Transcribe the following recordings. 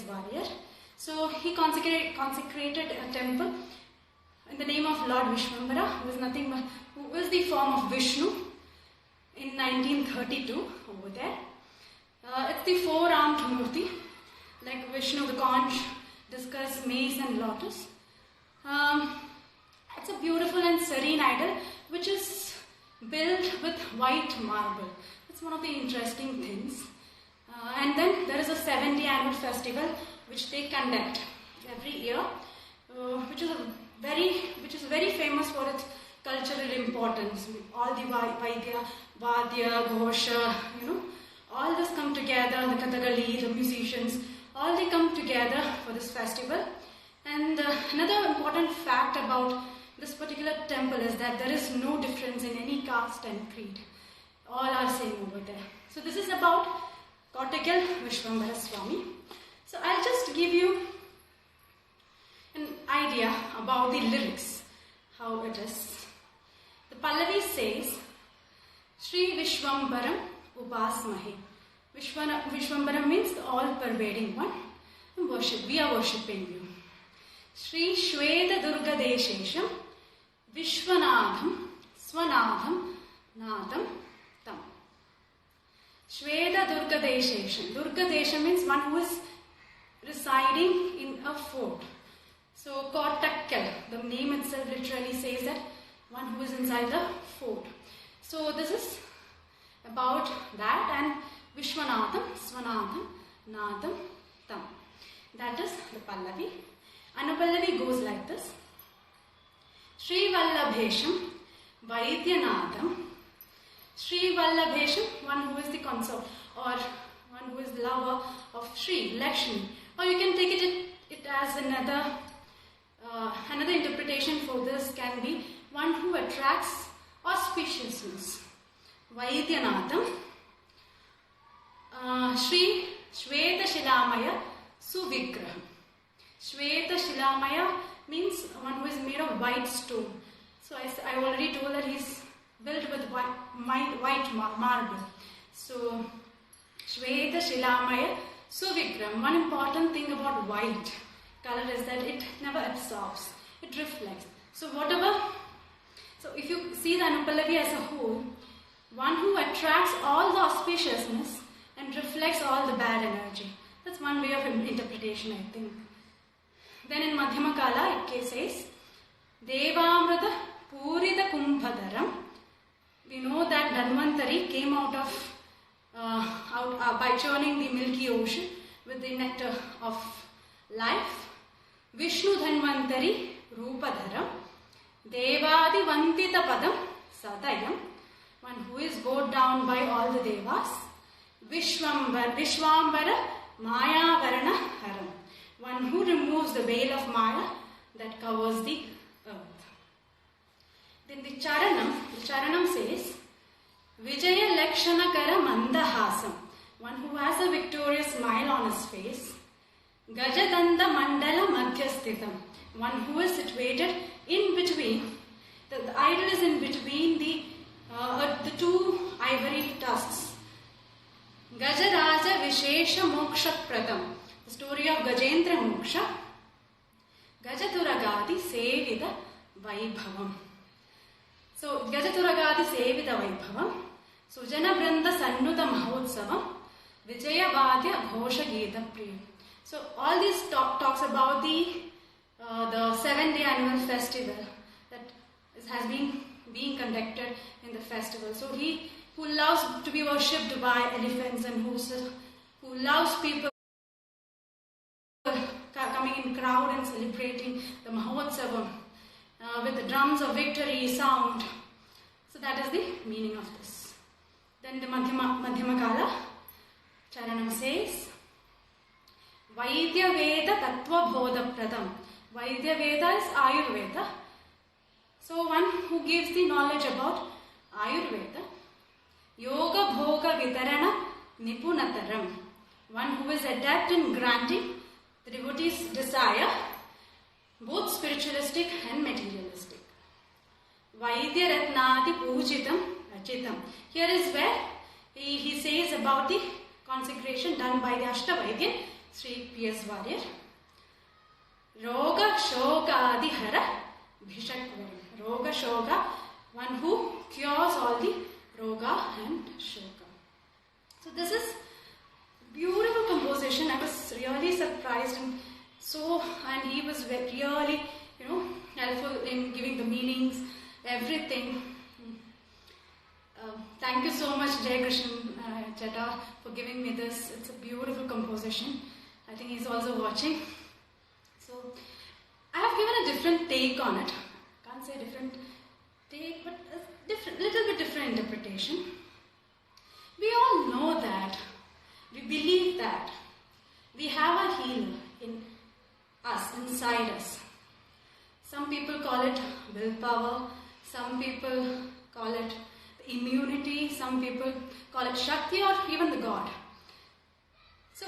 warrior. So he consecrated a temple in the name of Lord Vishwambara, who is the form of Vishnu, in 1932 over there. It's the four-armed Murti, like Vishnu, the conch, discus, mace and lotus. It's a beautiful and serene idol which is built with white marble. It's one of the interesting things. And then there is a 70th annual festival which they conduct every year, which is very famous for its cultural importance. All the Vaidya, Vadya, Ghosha, all this come together, the Kathakali, the musicians, all they come together for this festival. And another important fact about this particular temple is that there is no difference in any caste and creed. All are same over there. So this is about Kottakkal Vishwambara Swami. So I'll just give you an idea about the lyrics, how it is. The Pallavi says, Shri Vishwambaram Upasmahe. Vishwambara means the all-pervading one. And we are worshipping you. Shri Shweta Durga Deshesham Vishwanadham Swanadham Nadam Tam. Shweta Durga Deshesham. Durga Desha means one who is residing in a fort. So Kottakkal, the name itself literally says that one who is inside the fort. So this is about that, and Vishwanadham, Swanadham, Nadam, Tam. That is the Pallavi. Anupallavi goes like this. Sri Vallabhesham Vaidyanadam. Sri Vallabhesham, one who is the consort or one who is the lover of Sri, Lakshmi. Or you can take it as another interpretation for this can be one who attracts auspiciousness. Vaidyanadam. Sri Shweta Shilamaya Suvigraham. Shweta Shilamaya means one who is made of white stone. So I already told that he's built with white marble. So Shweta Shilamaya Suvigraham. One important thing about white color is that it never absorbs. It reflects. So if you see the Anupallavi as a whole, one who attracts all the auspiciousness and reflects all the bad energy. That's one way of interpretation, I think. Then in Madhyamakala it says, Devamrita Purita Kumbhadaram. We know that Dhanvantari came out by churning the milky ocean with the nectar of life. Vishnu Dhanvantari Rupadaram. Devadi Vantita Padam Sadayam. One who is bowed down by all the devas. Vishwambara Maya Varana Haram. One who removes the veil of Maya that covers the earth. Then the Charanam says, Vijaya Lakshanakara Mandahasam. One who has a victorious smile on his face. Gajadanda Mandala Madhyasthitam. One who is situated in between. The idol is in between the two ivory tusks. Gajaraja Vishesha Moksha Pradam. The story of Gajendra Moksha. Gajaturagadi Sevida Vaibhavam. So Gajaturagadi Sevida Vaibhavam. Sujana Branda Sannuta Mahotsavam. Vijayavadya Ghosha Gita Priyam. So all these talks about the 7-day annual festival that has been being conducted in the festival. So he who loves to be worshipped by elephants and who loves people coming in crowd and celebrating the Mahotsavam with the drums of victory sound. So that is the meaning of this. Then the Madhyamakala Charanam says, Vaidya Veda Tattva Bodha Pradam. Vaidya Veda is Ayurveda. So one who gives the knowledge about Ayurveda. Yoga Bhoga Vitarana Nipunataram. One who is adept in granting the devotee's desire, both spiritualistic and materialistic. Vaidya Ratnadi Pujitam Rachitam. Here is where he says about the consecration done by the Ashtavaidya, Sri P. T.S. Warrior. Roga Shoga Adihara Bhishakvaram. Roga Shoga, one who cures all the Roga and Shoga. So this is beautiful composition. I was really surprised and he was really, helpful in giving the meanings, everything. Thank you so much, Jay Krishnan Chetta, for giving me this. It's a beautiful composition. I think he's also watching. So I have given a different take on it. Can't say different take, but a little bit different interpretation. We all know that. We believe that we have a healer in us, inside us. Some people call it willpower, some people call it immunity, some people call it Shakti or even the God. So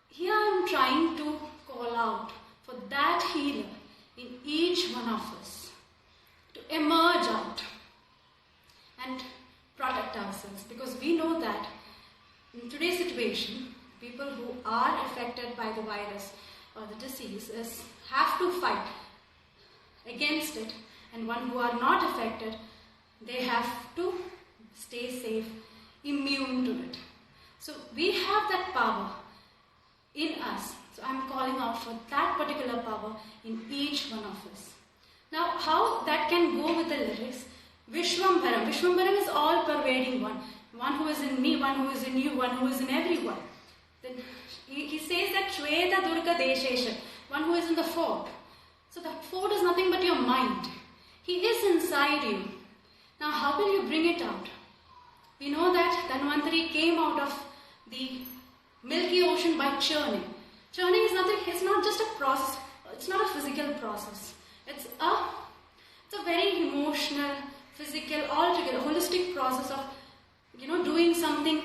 here I am trying to call out for that healer in each one of us to emerge out and protect ourselves, because we know that in today's situation, people who are affected by the virus or the disease have to fight against it, and one who are not affected, they have to stay safe, immune to it. So we have that power in us. So I'm calling out for that particular power in each one of us. Now, how that can go with the lyrics? Vishwambaram. Vishwambaram is all pervading one. One who is in me, one who is in you, one who is in everyone. Then he says that Shweta Durga Deshesha, one who is in the fort. So that fort is nothing but your mind. He is inside you. Now how will you bring it out? We know that Dhanvantari came out of the Milky Ocean by churning. Churning is nothing, it's not just a process, it's not a physical process. It's a very emotional, physical, altogether holistic process of doing something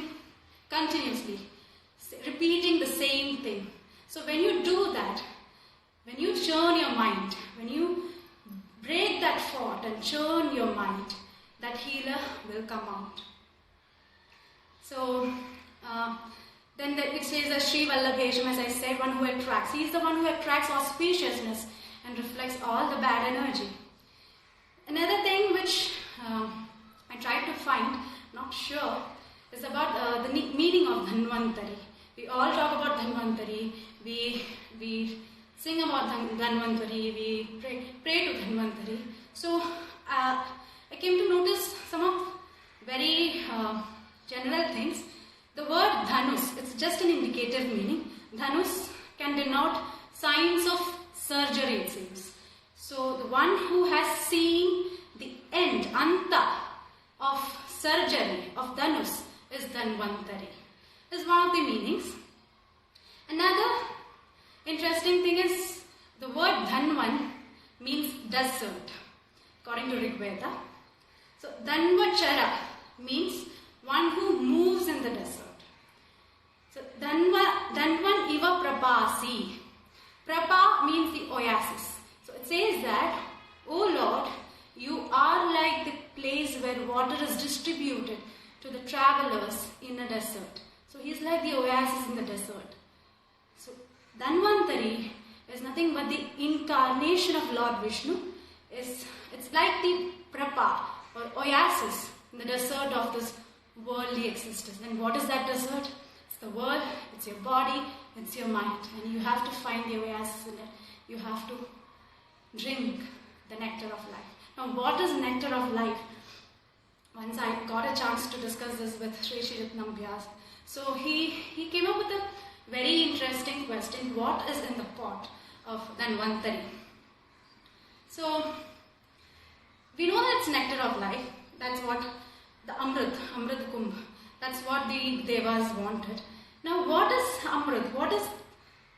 continuously, repeating the same thing. So when you do that, when you churn your mind, when you break that fort and churn your mind, that healer will come out. So then it says that Sri Vallabhesham, as I said, one who attracts. He is the one who attracts auspiciousness and reflects all the bad energy. Another thing which I tried to find, not sure, is about the meaning of Dhanvantari. We all talk about Dhanvantari, we sing about Dhanvantari, we pray to Dhanvantari. So I came to notice some of very general things. The word Dhanus, it's just an indicative meaning. Dhanus can denote signs of surgery, it seems. So the one who has seen the end, Anta, of surgery, of Dhanus, is Dhanvantari. This is one of the meanings. Another interesting thing is the word Dhanvan means desert, according to Rig Veda. So Dhanvachara means one who moves in the desert. So Dhanvan iva prapasi. Prapa means the oasis. So it says that, O Lord, you are like the place where water is distributed to the travelers in a desert. So he is like the oasis in the desert. So Dhanvantari is nothing but the incarnation of Lord Vishnu. It's like the prapa or oasis in the desert of this worldly existence. And what is that desert? It's the world, it's your body, it's your mind. And you have to find the oasis in it. You have to drink the nectar of life. Now, what is nectar of life? Once I got a chance to discuss this with Sri Ratnam Vyas. So he came up with a very interesting question. What is in the pot of Dhanvantari? So we know that it's nectar of life. That's what the Amrit Kumbh. That's what the Devas wanted. Now, what is Amrit?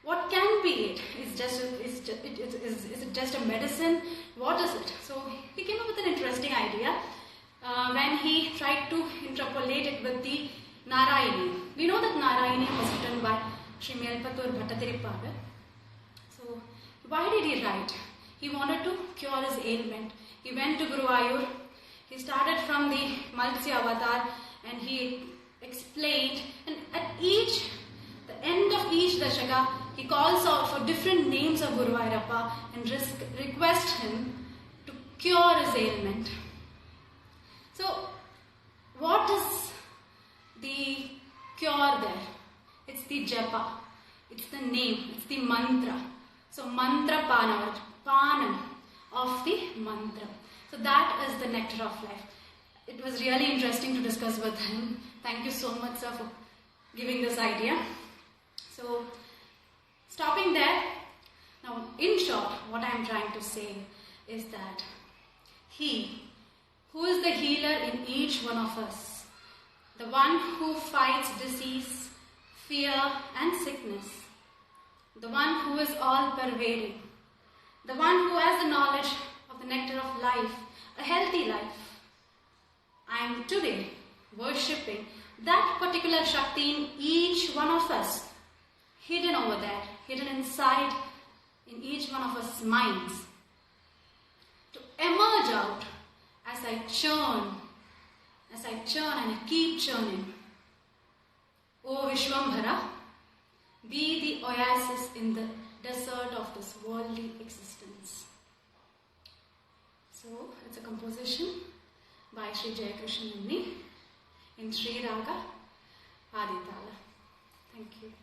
What can be it? Is it just a medicine? What is it? So he came up with an interesting idea when he tried to interpolate it with the Narayani. We know that Narayani was written by Sri Melpatur Bhattathiripada. So why did he write? He wanted to cure his ailment. He went to Guruvayur. He started from the Matsya avatar and he explained, and at the end of each dashaka, he calls out for different names of Guruvayurappa and requests him to cure his ailment. So, what is the cure there? It's the japa, it's the name, it's the mantra. So, mantra panam of the mantra. So, that is the nectar of life. It was really interesting to discuss with him. Thank you so much, sir, for giving this idea. So, stopping there. Now, in short, what I am trying to say is that He, who is the healer in each one of us, the one who fights disease, fear and sickness, the one who is all-pervading, the one who has the knowledge of the nectar of life, a healthy life. I am today worshipping that particular Shakti in each one of us, hidden over there, hidden inside in each one of us minds, to emerge out as I churn and I keep churning. O Vishwambhara, be the oasis in the desert of this worldly existence. So, it's a composition by Sri Jayakrishna Muni in Sri Raga Aditala. Thank you.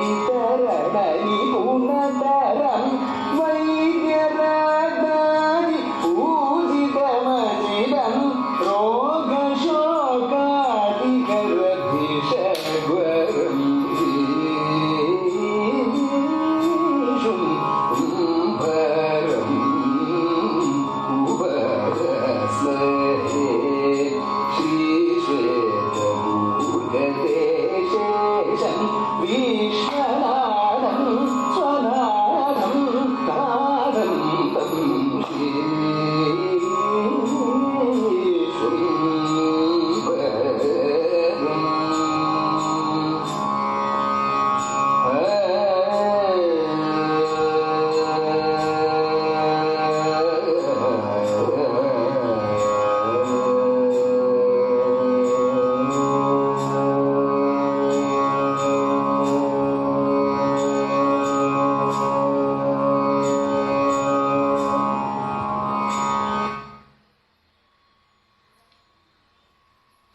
योगभोगवितरणनि पुनतरं वैद्यरागानि पूजितमजिनं रोगशोकादिकरधिषग्वर